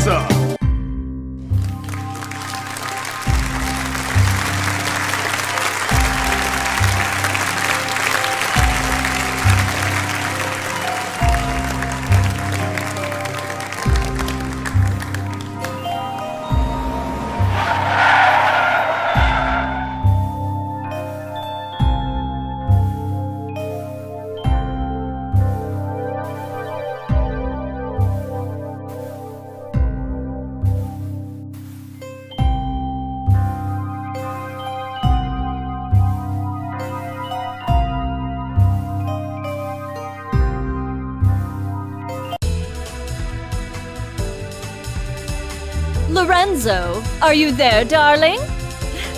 Eliza! Lorenzo, are you there, darling?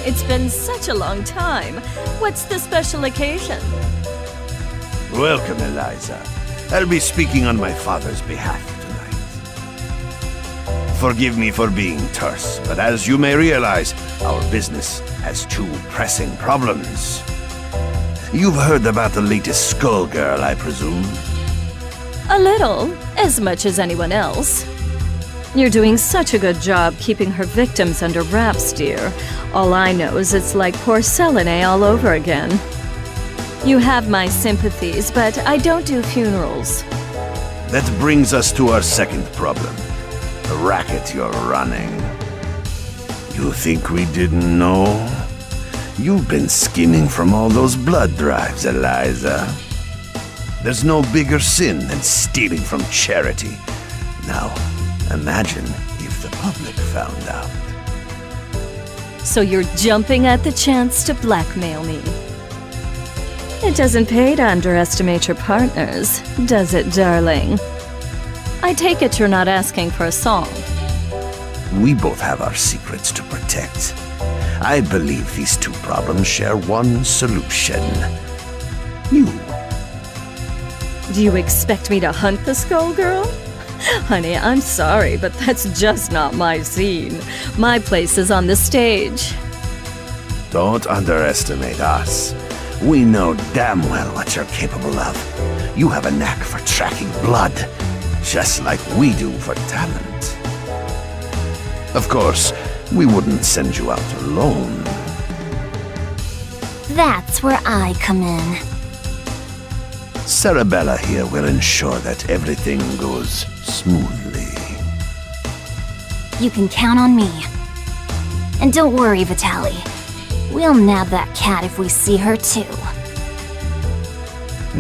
It's been such a long time. What's the special occasion? Welcome, Eliza. I'll be speaking on my father's behalf tonight. Forgive me for being terse, but as you may realize, our business has two pressing problems. You've heard about the latest Skullgirl, I presume? A little, as much as anyone else. You're doing such a good job keeping her victims under wraps, dear. All I know is it's like porcelain all over again. You have my sympathies, but I don't do funerals. That brings us to our second problem. The racket you're running. You think we didn't know? You've been skimming from all those blood drives, Eliza. There's no bigger sin than stealing from charity. Now, imagine if the public found out. So you're jumping at the chance to blackmail me. It doesn't pay to underestimate your partners, does it, darling? I take it you're not asking for a song. We both have our secrets to protect. I believe these two problems share one solution. You. Do you expect me to hunt the Skullgirl? Honey, I'm sorry, but that's just not my scene. My place is on the stage. Don't underestimate us. We know damn well what you're capable of. You have a knack for tracking blood, just like we do for talent. Of course, we wouldn't send you out alone. That's where I come in. Sarabella here will ensure that everything goes smoothly. You can count on me. And don't worry, Vitaly. We'll nab that cat if we see her too.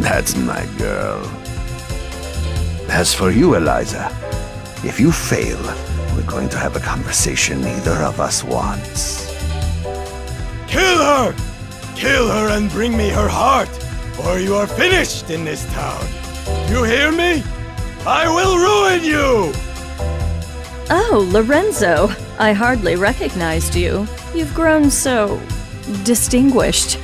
That's my girl. As for you, Eliza, if you fail, we're going to have a conversation neither of us wants. Kill her! Kill her and bring me her heart, or you are finished in this town. You hear me? I will ruin you! Oh, Lorenzo, I hardly recognized you. You've grown so distinguished.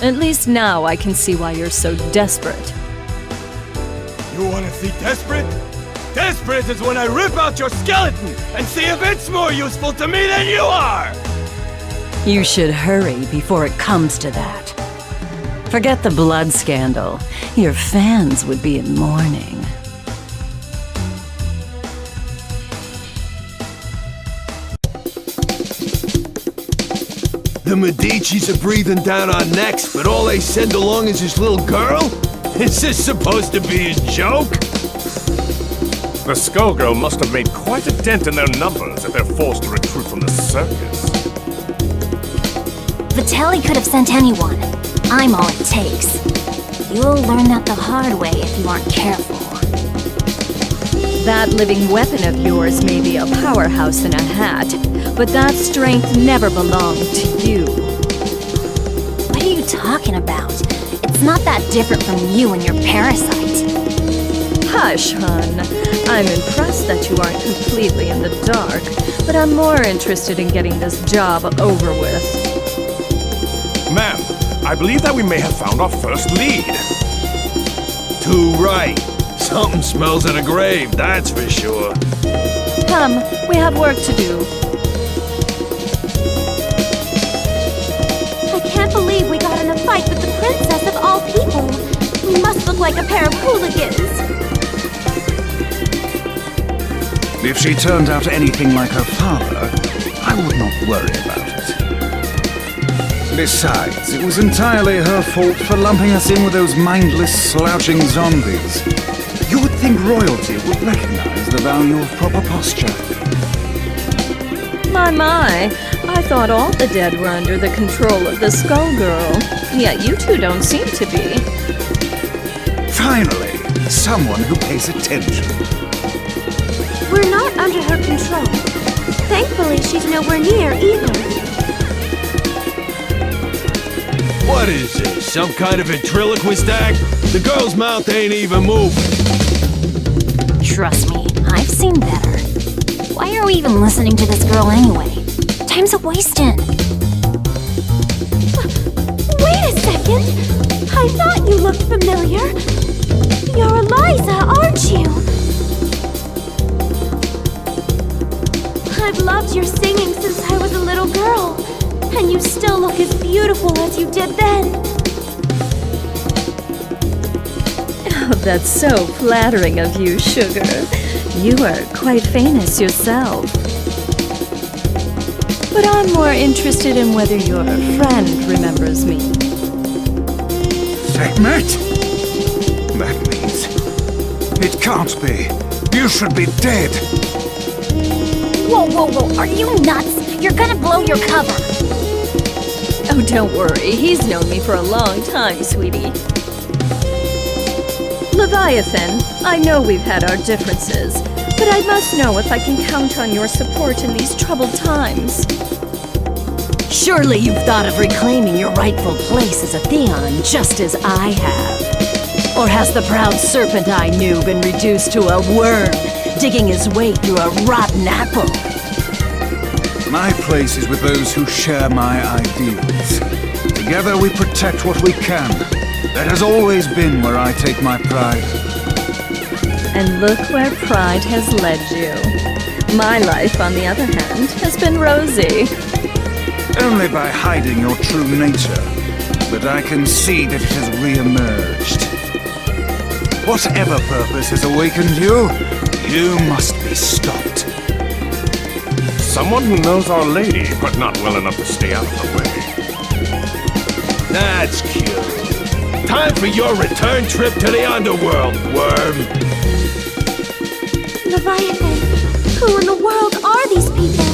At least now I can see why you're so desperate. You want to see desperate? Desperate is when I rip out your skeleton and see if it's more useful to me than you are! You should hurry before it comes to that. Forget the blood scandal. Your fans would be in mourning. The Medicis are breathing down our necks, but all they send along is this little girl? Is this supposed to be a joke? The Skullgirl must have made quite a dent in their numbers if they're forced to recruit from the circus. Vitaly could have sent anyone. I'm all it takes. You'll learn that the hard way if you aren't careful. That living weapon of yours may be a powerhouse in a hat, but that strength never belonged to you. What are you talking about? It's not that different from you and your parasite. Hush, hon. I'm impressed that you aren't completely in the dark, but I'm more interested in getting this job over with. Ma'am, I believe that we may have found our first lead. Too right. Something smells of a grave, that's for sure. Come, we have work to do. I can't believe we got in a fight with the princess of all people. We must look like a pair of hooligans. If she turned out anything like her father, I would not worry about it. Besides, it was entirely her fault for lumping us in with those mindless, slouching zombies. You would think royalty would recognize the value of proper posture. My, I thought all the dead were under the control of the Skullgirl. Yet you two don't seem to be. Finally, someone who pays attention. We're not under her control. Thankfully, she's nowhere near either. What is this, some kind of ventriloquist act? The girl's mouth ain't even moving. Trust me, I've seen better. Why are we even listening to this girl anyway? Time's a-wasting. Wait a second! I thought you looked familiar. You're Eliza, aren't you? I've loved your singing since I was a little girl. And you still look as beautiful as you did then. Oh, that's so flattering of you, Sugar. You are quite famous yourself. But I'm more interested in whether your friend remembers me. Segment? That means... It can't be. You should be dead. Whoa, whoa, whoa, are you nuts? You're gonna blow your cover. Oh, don't worry. He's known me for a long time, sweetie. Leviathan, I know we've had our differences, but I must know if I can count on your support in these troubled times. Surely you've thought of reclaiming your rightful place as a Theon, just as I have. Or has the proud serpent I knew been reduced to a worm, digging his way through a rotten apple? My place is with those who share my ideals. Together we protect what we can. That has always been where I take my pride. And look where pride has led you. My life, on the other hand, has been rosy. Only by hiding your true nature. But I can see that it has re-emerged. Whatever purpose has awakened you, you must be stopped. Someone who knows Our Lady, but not well enough to stay out of the way. That's cute. Time for your return trip to the underworld, worm. Leviathan, who in the world are these people?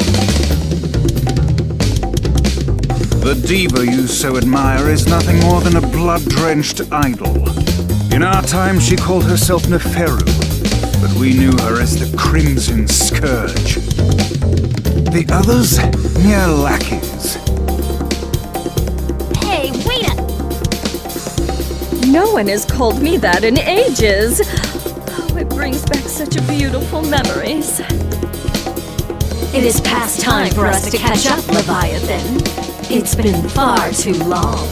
The diva you so admire is nothing more than a blood-drenched idol. In our time, she called herself Neferu, but we knew her as the Crimson Scourge. The others, mere lackeys. Hey, wait up! No one has called me that in ages. Oh, it brings back such beautiful memories. It is past time for us to catch up, Leviathan. It's been far too long.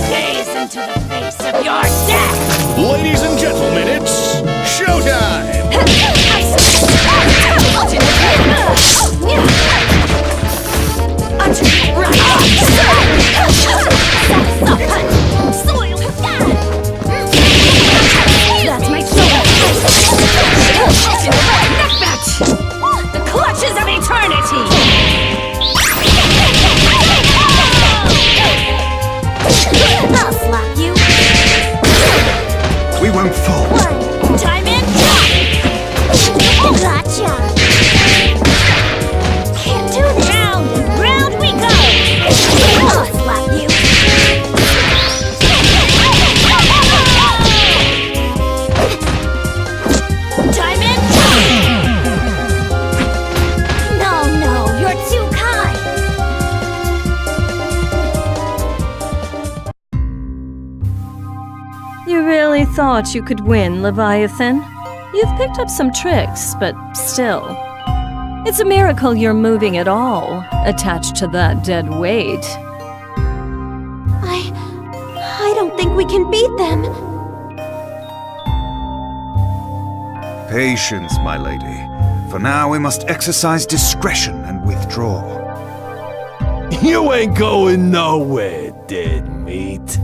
Gaze into the face of your death! Ladies and gentlemen, it's showtime! That's my The clutches of eternity! I'll slap you! We won't fall. Time in! Gotcha! Can't do this! Round and round we go! I'll slap you! Time in! No, you're too kind! You really thought you could win, Leviathan? You've picked up some tricks, but still. It's a miracle you're moving at all, attached to that dead weight. I don't think we can beat them. Patience, my lady. For now, we must exercise discretion and withdraw. You ain't going nowhere, dead meat.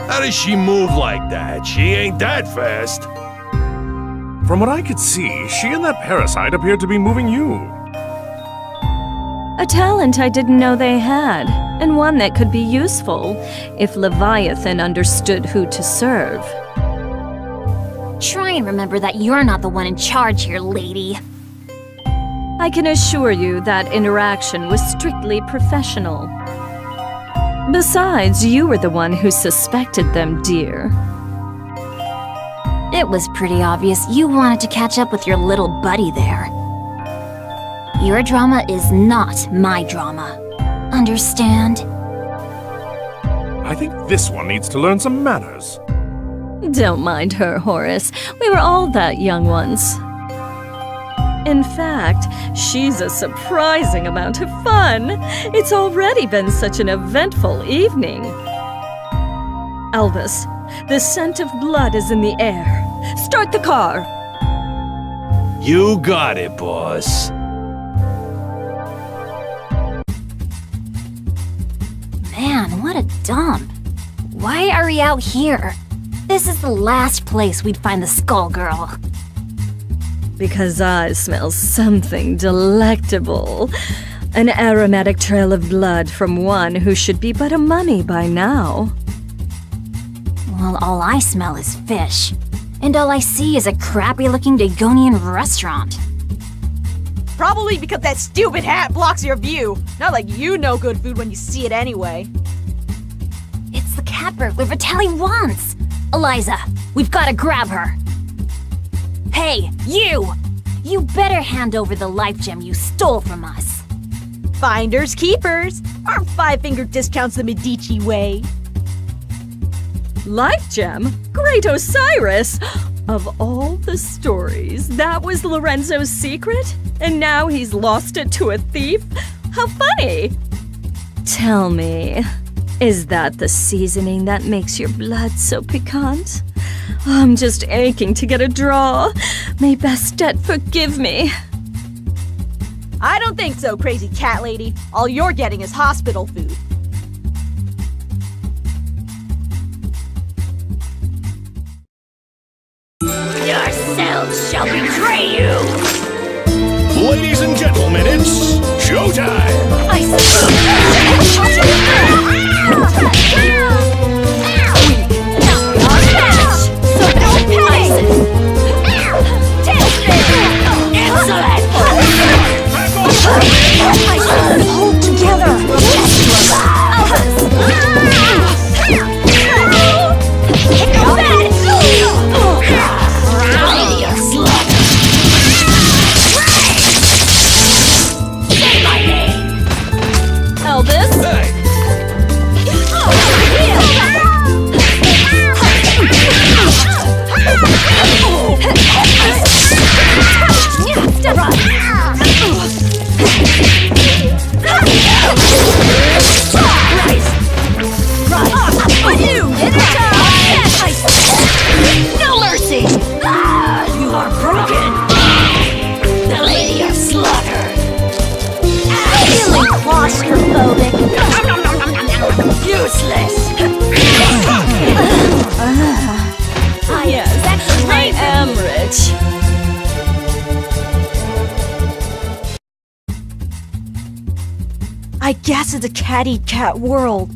How does she move like that? She ain't that fast. From what I could see, she and that parasite appeared to be moving you. A talent I didn't know they had, and one that could be useful if Leviathan understood who to serve. Try and remember that you're not the one in charge here, lady. I can assure you that interaction was strictly professional. Besides, you were the one who suspected them, dear. It was pretty obvious you wanted to catch up with your little buddy there. Your drama is not my drama. Understand? I think this one needs to learn some manners. Don't mind her, Horace. We were all that young once. In fact, she's a surprising amount of fun. It's already been such an eventful evening. Elvis, the scent of blood is in the air. Start the car! You got it, boss. Man, what a dump. Why are we out here? This is the last place we'd find the Skullgirl. Because I smell something delectable. An aromatic trail of blood from one who should be but a mummy by now. Well, all I smell is fish. And all I see is a crappy-looking Dagonian restaurant. Probably because that stupid hat blocks your view. Not like you know good food when you see it anyway. It's the cat burglar Vitaly wants! Eliza, we've gotta grab her. Hey, you! You better hand over the life gem you stole from us. Finders keepers. Our five-finger discounts the Medici way. Life gem? Great Osiris! Of all the stories, that was Lorenzo's secret? And now he's lost it to a thief? How funny! Tell me, is that the seasoning that makes your blood so piquant? I'm just aching to get a draw. May Bastet forgive me. I don't think so, crazy cat lady. All you're getting is hospital food. Yourselves shall betray you! Ladies and gentlemen, it's showtime! Hold together! Say my name! Elvis? Hey! No mercy! You are broken! The Lady of Slaughter! Feeling claustrophobic. Useless! Yes, I am rich. I guess it's a cat-eat-cat world.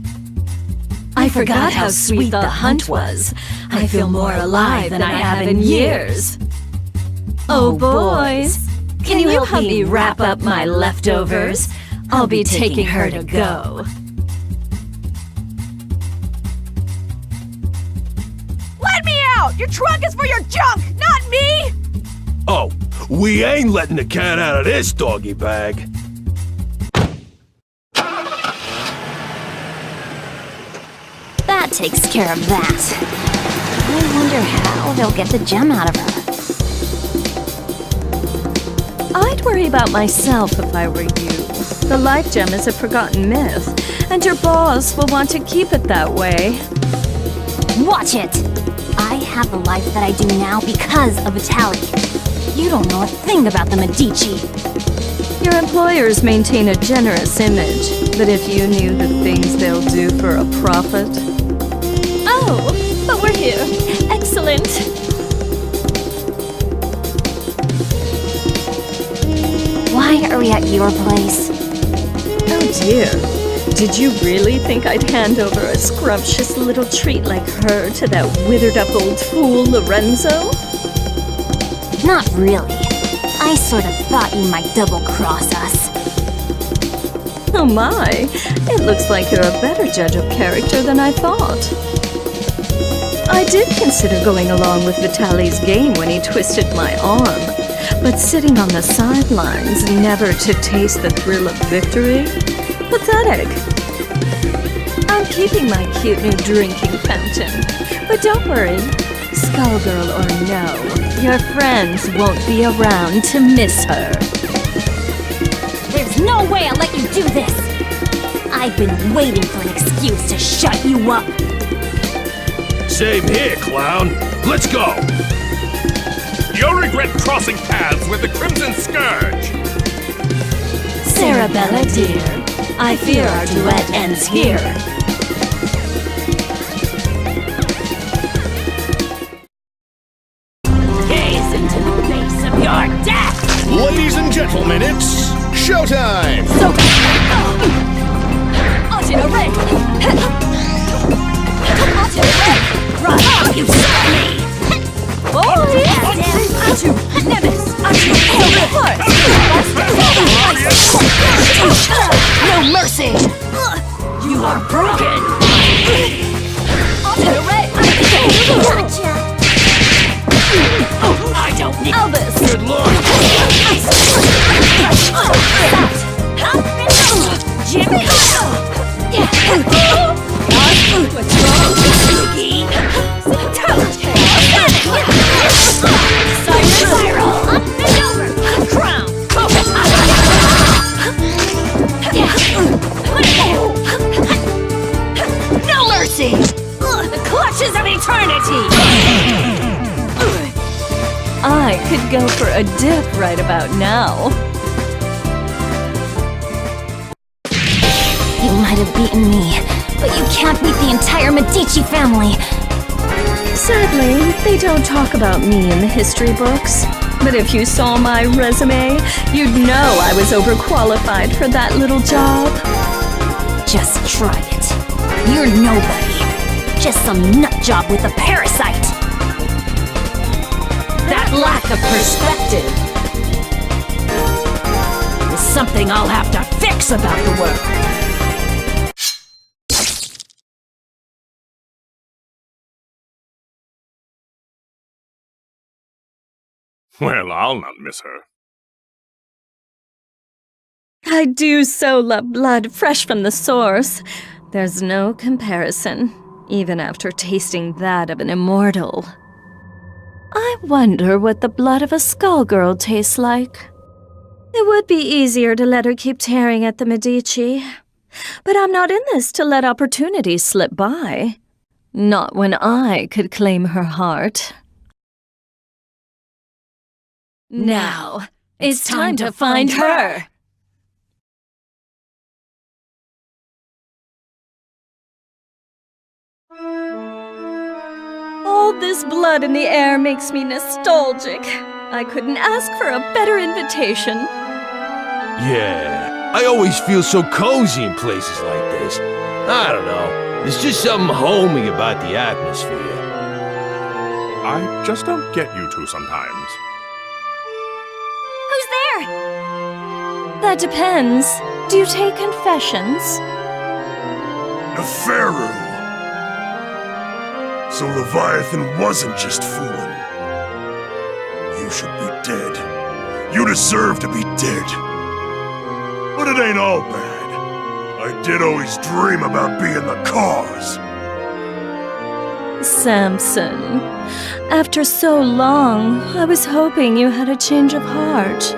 I forgot how sweet the hunt was. I feel more alive than I have in years. Oh, boys, can you help me wrap up my leftovers? I'll be taking her to go. Let me out! Your trunk is for your junk, not me! Oh, we ain't letting the cat out of this doggy bag. That takes care of that. I wonder how they'll get the gem out of her. I'd worry about myself if I were you. The life gem is a forgotten myth, and your boss will want to keep it that way. Watch it! I have the life that I do now because of Vitaly. You don't know a thing about the Medici. Your employers maintain a generous image, but if you knew the things they'll do for a profit... Oh, but we're here. Excellent. Why are we at your place? Oh dear. Did you really think I'd hand over a scrumptious little treat like her to that withered-up old fool, Lorenzo? Not really. I sort of thought you might double-cross us. Oh my, it looks like you're a better judge of character than I thought. I did consider going along with Vitaly's game when he twisted my arm, but sitting on the sidelines, never to taste the thrill of victory? Pathetic. I'm keeping my cute new drinking fountain, but don't worry, Skullgirl or no, your friends won't be around to miss her. There's no way I'll let you do this! I've been waiting for an excuse to shut you up! Same here, clown. Let's go! You'll regret crossing paths with the Crimson Scourge! Sarabella, dear, I fear our duet ends here. Gaze into the face of your death! Ladies and gentlemen, it's showtime! So... Alternate red! Alternate red! Run! Oh, you shot me! Oh, yes! Atu! Nevis! Atu! No mercy! You are broken! Alternate red! Gotcha! I don't need... Albus! Good luck! Jimmy! What's wrong, Spooky? Spiral! Up and over! Crown! No mercy! The clutches of eternity! I could go for a dip right about now. You might have beaten me, but you can't beat the entire Medici family. Sadly, they don't talk about me in the history books. But if you saw my resume, you'd know I was overqualified for that little job. Just try it. You're nobody. Just some nutjob with a parasite. That lack of perspective is something I'll have to fix about the work. Well, I'll not miss her. I do so love blood fresh from the source. There's no comparison, even after tasting that of an immortal. I wonder what the blood of a Skullgirl tastes like. It would be easier to let her keep tearing at the Medici. But I'm not in this to let opportunities slip by. Not when I could claim her heart. Now, it's time to find her! All this blood in the air makes me nostalgic. I couldn't ask for a better invitation. Yeah, I always feel so cozy in places like this. I don't know. There's just something homey about the atmosphere. I just don't get you two sometimes. Who's there? That depends. Do you take confessions? Neferu! So Leviathan wasn't just fooling. You should be dead. You deserve to be dead. But it ain't all bad. I did always dream about being the cause. Samson, after so long, I was hoping you had a change of heart.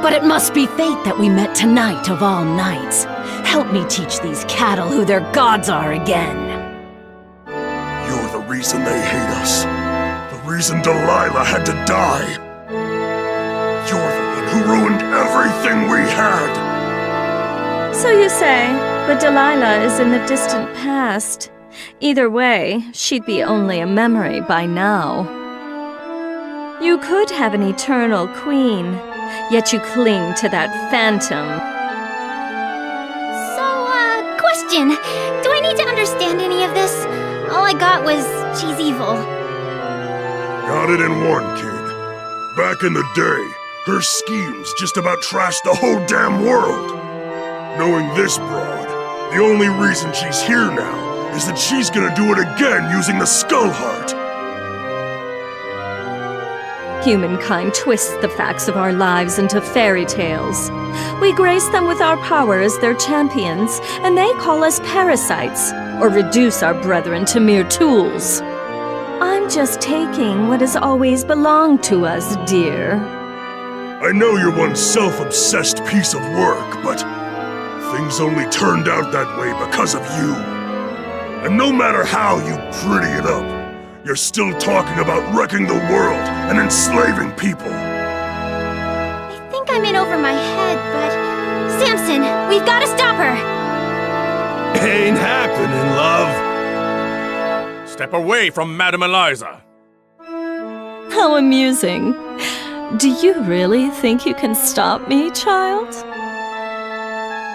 But it must be fate that we met tonight of all nights. Help me teach these cattle who their gods are again. You're the reason they hate us. The reason Delilah had to die. You're the one who ruined everything we had. So you say, but Delilah is in the distant past. Either way, she'd be only a memory by now. You could have an eternal queen, yet you cling to that phantom. So, question. Do I need to understand any of this? All I got was, she's evil. Got it in one, kid. Back in the day, her schemes just about trashed the whole damn world. Knowing this broad, the only reason she's here now is that she's gonna do it again using the Skull Heart. Humankind twists the facts of our lives into fairy tales. We grace them with our power as their champions, and they call us parasites, or reduce our brethren to mere tools. I'm just taking what has always belonged to us, dear. I know you're one self-obsessed piece of work, but things only turned out that way because of you. And no matter how you pretty it up, you're still talking about wrecking the world and enslaving people. I think I'm in over my head, but... Samson, we've got to stop her! Ain't happening, love. Step away from Madame Eliza. How amusing. Do you really think you can stop me, child?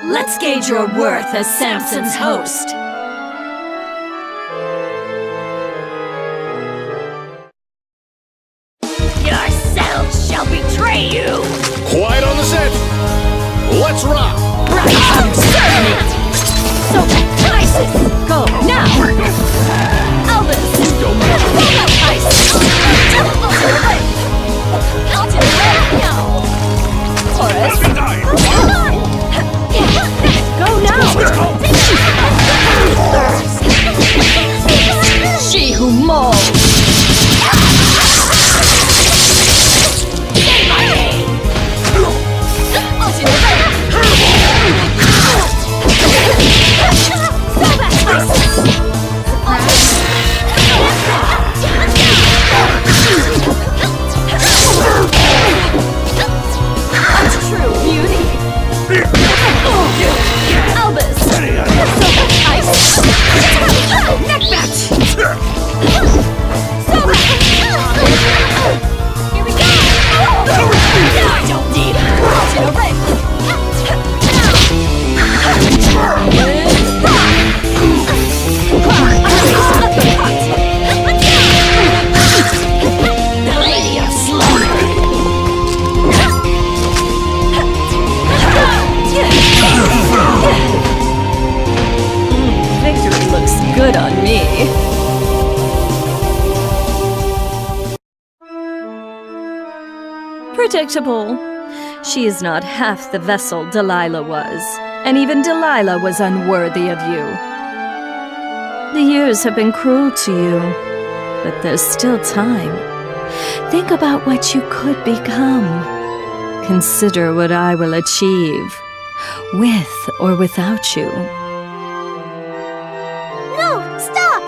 Let's gauge your worth as Samson's host. Yourselves shall betray you! Quiet on the set. Let's rock. So, Isis! Go, now! Elvis! Isis! Out to the right now! Horace! Go now! She who mauls! Say my name! Out to the right! True beauty. Elvis. Ice. Neck match! Here we go! I don't need it! To the right! The Lady of Slaughter! Victory looks good on me. Predictable. She is not half the vessel Delilah was, and even Delilah was unworthy of you. The years have been cruel to you, but there's still time. Think about what you could become. Consider what I will achieve, with or without you. No! Stop!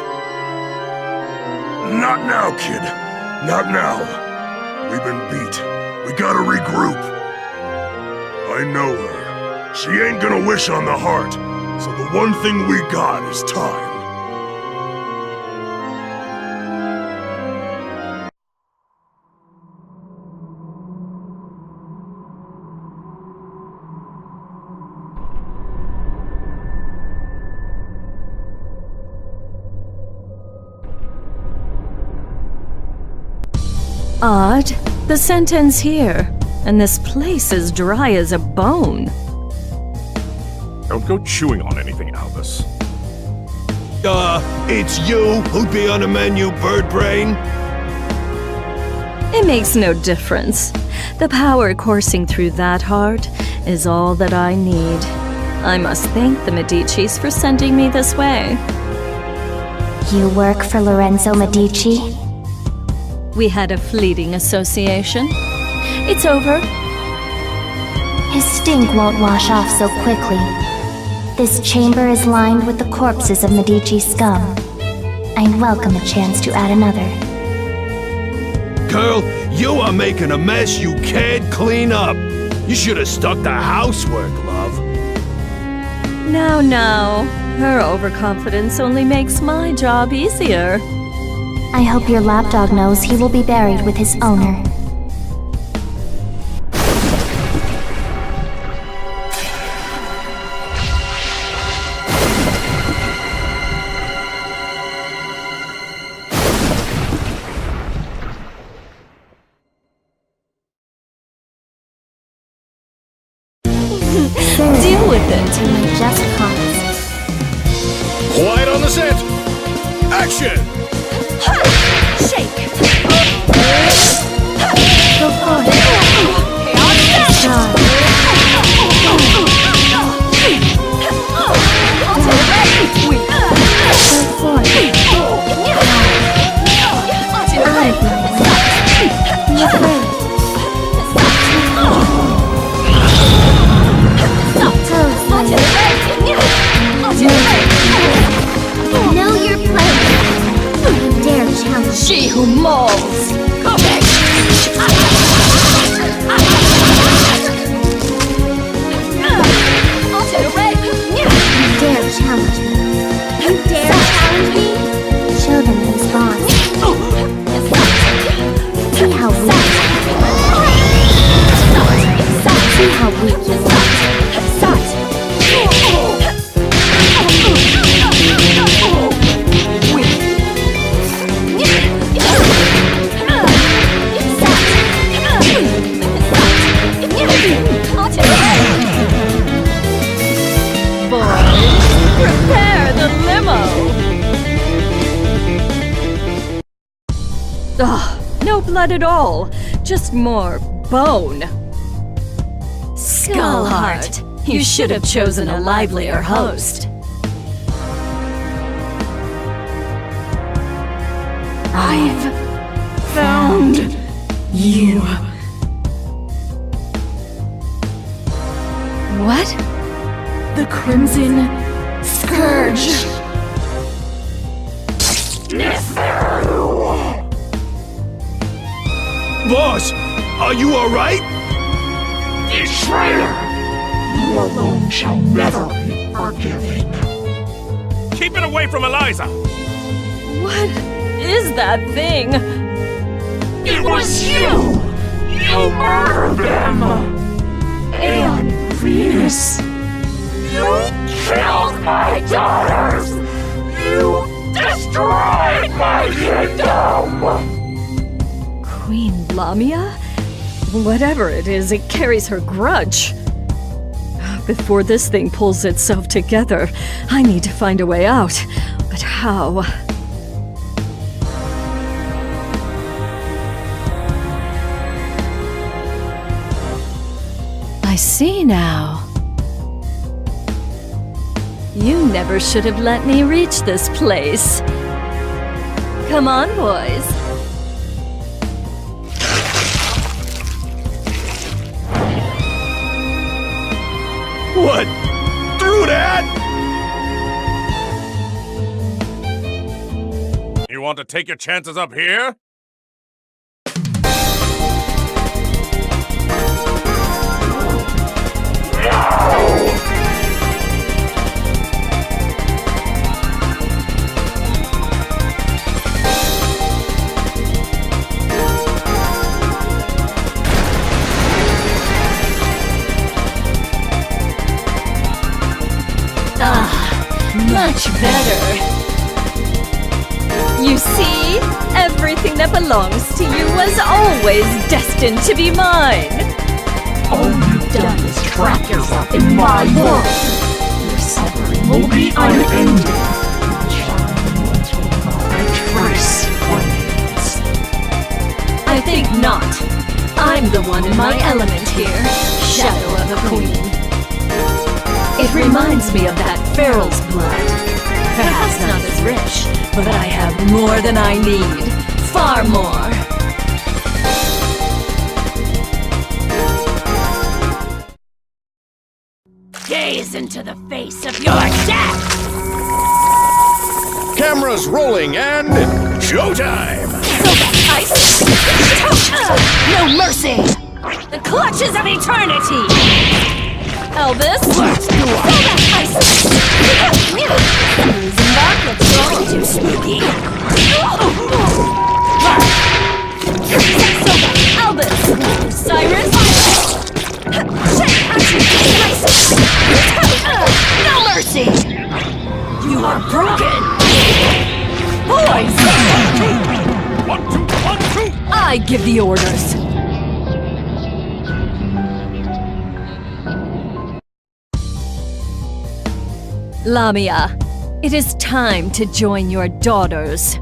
Not now, kid. Not now. We've been beat. We gotta regroup. I know her. She ain't gonna wish on the heart, so the one thing we got is time. Odd. The scent ends here, and this place is dry as a bone. Don't go chewing on anything, Albus. It's you who'd be on the menu, bird brain? It makes no difference. The power coursing through that heart is all that I need. I must thank the Medicis for sending me this way. You work for Lorenzo Medici? We had a fleeting association. It's over. His stink won't wash off so quickly. This chamber is lined with the corpses of Medici scum. I welcome a chance to add another. girl, you are making a mess you can't clean up. You should have stuck to housework, love. Now, her overconfidence only makes my job easier. I hope your lapdog knows he will be buried with his owner. Deal with it. Just cause. Quiet on the set. Action! Shake! Go for it. Stop. Know your place. Dare challenge. She who mauls. You dare challenge me. You dare challenge me? Show them the response. See how weak. See how weak you are. Prepare the limo! Ugh, no blood at all. Just more bone. Skullheart, you should have chosen a livelier host. I've found you. What? The Crimson Scourge. Boss, are you alright? Betrayer! You alone shall never be forgiven. Keep it away from Eliza! What is that thing? It was you! You murdered them! And Venus! You killed my daughters! You destroyed my kingdom! Queen Lamia? Whatever it is, it carries her grudge. Before this thing pulls itself together, I need to find a way out. But how? I see now. You never should have let me reach this place. Come on, boys. What? Through that? You want to take your chances up here? Much better. You see? Everything that belongs to you was always destined to be mine. All you've done is trap yourself in my world. Your suffering will be unending. Until my trace remains. I think not. I'm the one in my element here, Shadow of a Queen. It reminds me of that Feral's blood. Perhaps not as rich, but I have more than I need. Far more. Gaze into the face of your death! Cameras rolling and showtime! No mercy! The clutches of eternity! Elvis? Let's do it! Too spooky. Elvis! Cyrus? No mercy! You are broken! Poison! 1, 2, 1, 2! I give the orders. Lamia, it is time to join your daughters.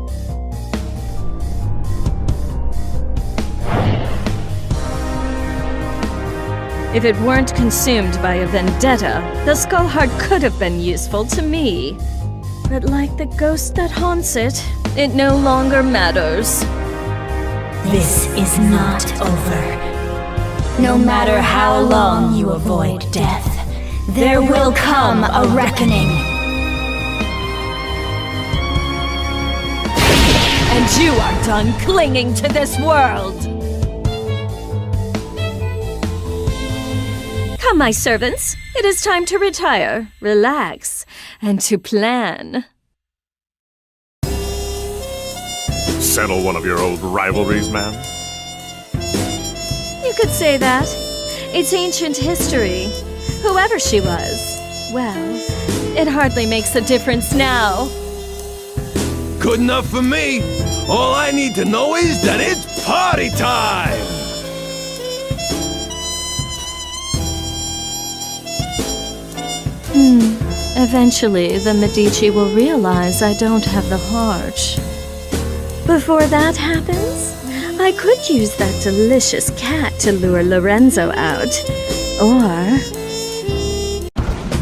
If it weren't consumed by a vendetta, the skull heart could have been useful to me. But like the ghost that haunts it, it no longer matters. This is not over. No matter how long you avoid death, there will come a reckoning. And you are done clinging to this world! Come, my servants. It is time to retire, relax, and to plan. Settle one of your old rivalries, ma'am? You could say that. It's ancient history. Whoever she was, well, it hardly makes a difference now. Good enough for me. All I need to know is that it's party time! Eventually, the Medici will realize I don't have the heart. Before that happens, I could use that delicious cat to lure Lorenzo out. Or...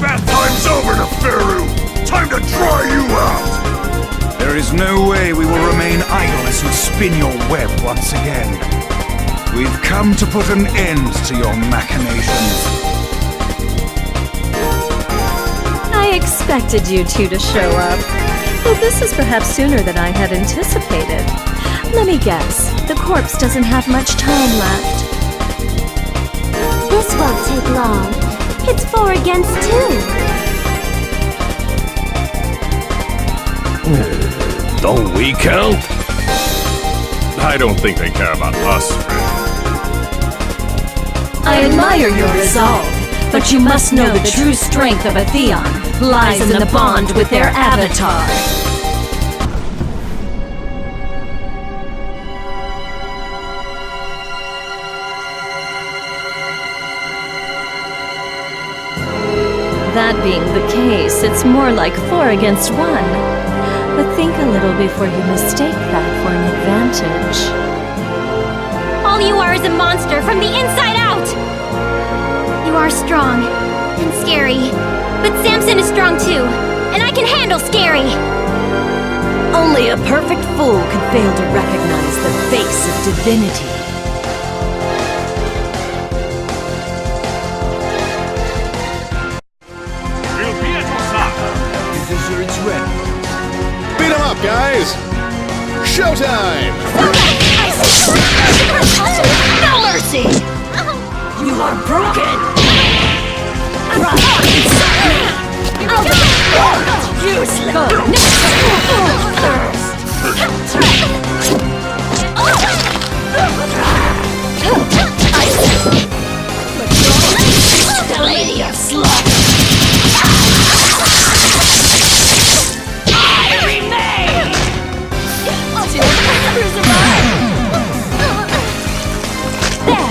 Bath time's over, Neferu! Time to try you out! There is no way we will remain idle as you spin your web once again. We've come to put an end to your machinations. I expected you two to show up. Well, this is perhaps sooner than I had anticipated. Let me guess, the corpse doesn't have much time left. This won't take long. It's 4 against 2. Don't we count? I don't think they care about us, I admire your resolve, but you must know the true strength of a Theon lies in the bond with their avatar. That being the case, it's more like 4 against 1. But think a little before you mistake that for an advantage. All you are is a monster from the inside out! You are strong and scary, but Samson is strong too, and I can handle scary. Only a perfect fool could fail to recognize the face of divinity. We'll be at your side. Your dessert's ready. Beat 'em up, guys! Showtime! No mercy! You are broken! The Lady of Slaughter! I remain!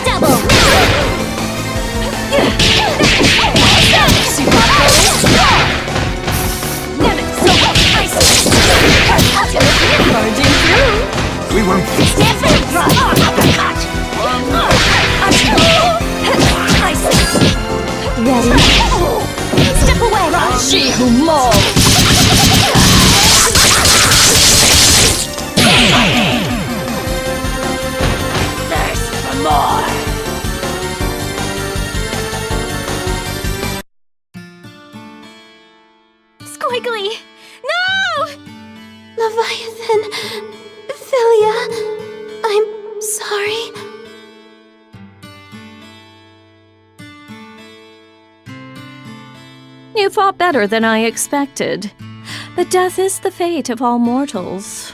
Double! We won't Ready? Step away! She who mauls! Thirst for more! Squiggly! No! Leviathan! Philia! I You fought better than I expected. But death is the fate of all mortals.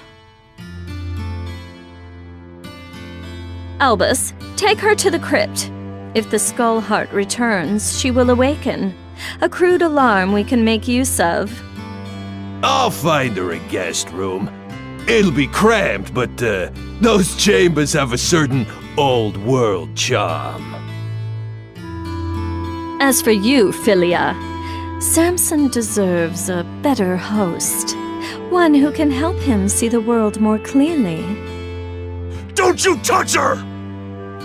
Albus, take her to the crypt. If the Skull Heart returns, she will awaken. A crude alarm we can make use of. I'll find her a guest room. It'll be cramped, but those chambers have a certain old-world charm. As for you, Philia, Samson deserves a better host. One who can help him see the world more clearly. Don't you touch her!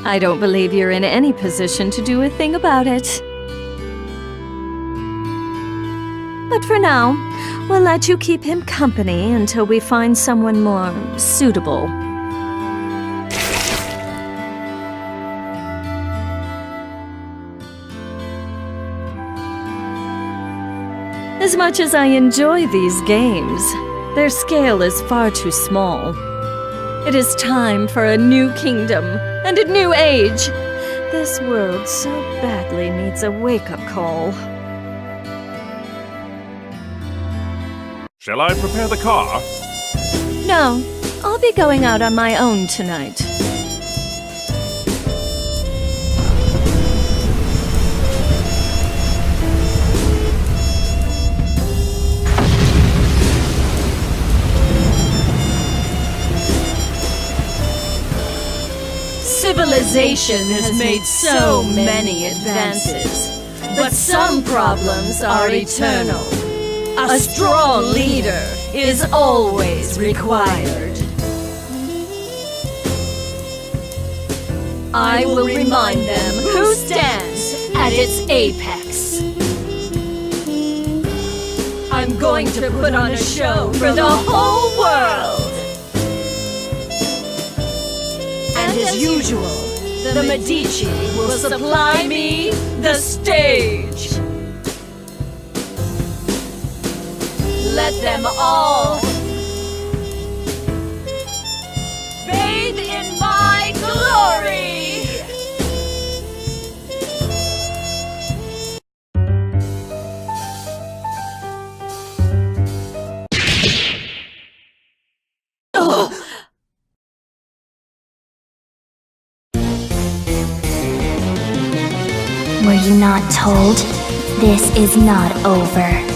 I don't believe you're in any position to do a thing about it. But for now, we'll let you keep him company until we find someone more suitable. As much as I enjoy these games, their scale is far too small. It is time for a new kingdom and a new age. This world so badly needs a wake-up call. Shall I prepare the car? No, I'll be going out on my own tonight. Civilization has made so many advances, but some problems are eternal. A strong leader is always required. I will remind them who stands at its apex. I'm going to put on a show for the whole world. And as usual, the Medici will supply me the stage. Let them all bathe in my glory! Were you not told? This is not over.